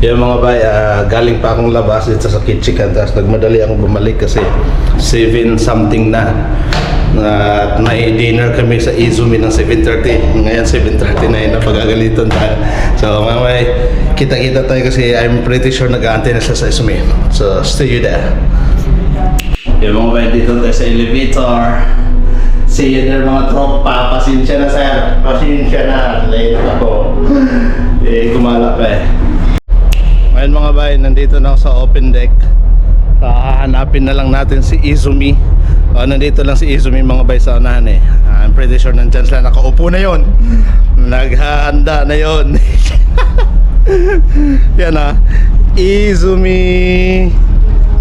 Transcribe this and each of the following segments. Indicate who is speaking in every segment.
Speaker 1: Yung mga bay, galing pa akong labas dito sa kitchen, tapos nagmadali akong bumalik kasi 7 something na. At may dinner kami sa Izumi ng 7:30. Ngayon 7:30 na yun na pagagalitan tayo. So mga bay, kita-kita tayo kasi I'm pretty sure nag-aantay na siya sa Izumi. So stay you there. Yung mga bay, dito tayo sa elevator. See you there mga tropa. Pasensya na sir. Pasensya na. Late ako. Gumala pa eh. Ngayon mga bay, nandito na ako sa open deck. Hahanapin na lang natin si Izumi. Nandito lang si Izumi mga bay sa unahan eh. I'm pretty sure nandyan sila. Nakaupo na yon. Naghahanda na yon. Yan Izumi.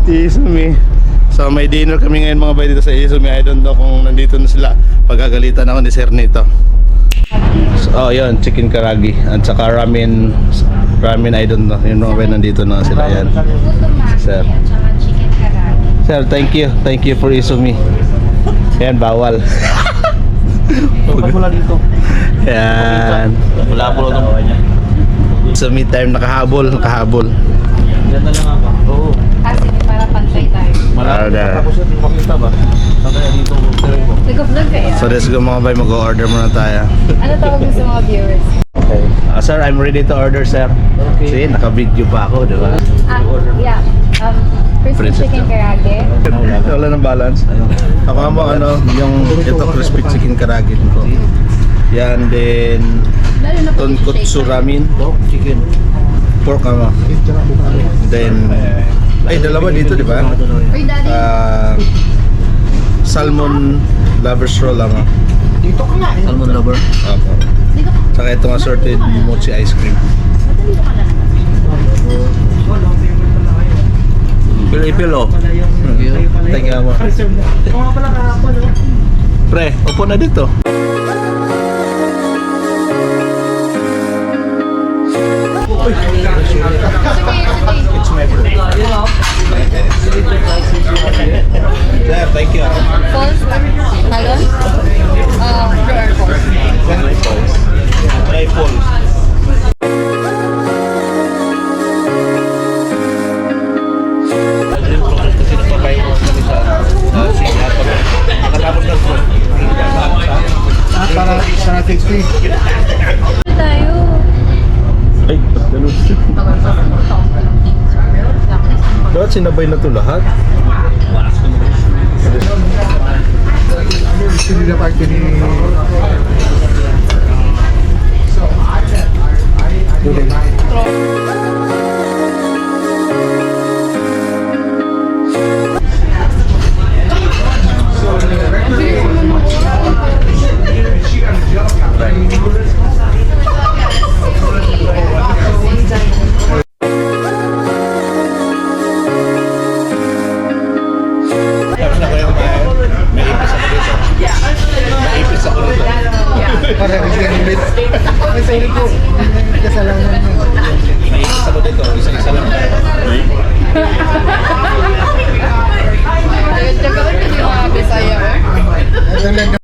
Speaker 1: Izumi. So may dinner kami ngayon mga bay dito sa Izumi. I don't know kung nandito na sila. Pagagalitan ako ni Sir nito. So, yun, chicken karagi at saka ramen, I don't know. Yung mga bay nandito na sila yan. Sir. Sir, thank you for Izumi. Yan, bawal.
Speaker 2: Wala dito.
Speaker 1: Yan.
Speaker 2: Wala po ito.
Speaker 1: So, me time, nakahabol.
Speaker 2: Yan na lang ako. Oo.
Speaker 3: Sige, para pantay tayo.
Speaker 2: Malaki. Tapos yun, makita ba? Kaya dito,
Speaker 3: Nag-vlog kayo?
Speaker 1: So, let's go mga bay, mag-order muna tayo.
Speaker 3: Ano tawag mo sa mga viewers?
Speaker 1: Okay. Sir, I'm ready to order, sir.
Speaker 2: Okay.
Speaker 1: See, naka-video pa ako, di ba?
Speaker 3: Yeah. Crispy
Speaker 1: Princess
Speaker 3: chicken karage.
Speaker 1: Wala ng balance. Ako mo yung ito crispy chicken karagi ko. Yan din tonkotsu ramen,
Speaker 2: Pork, chicken.
Speaker 1: pork Then ay dalawa dito, di ba?
Speaker 3: Uy, daddy.
Speaker 1: Salmon lovers roll
Speaker 2: Salmon lover.
Speaker 1: Opo. Saka itong assorted mochi ice cream.
Speaker 2: Pilo-pilo.
Speaker 1: Thank you mo. Pre, upo na dito. It's my birthday. Sir, thank you.
Speaker 3: Falls? Talon? Prayer falls.
Speaker 1: Try falls.
Speaker 2: Para sa natin free.
Speaker 3: Tayo.
Speaker 1: Ay, ganun. Bakit sinabay na ito lahat?
Speaker 2: Sino na parte ni... Para rin ulit. May sorry po. Kasalanan.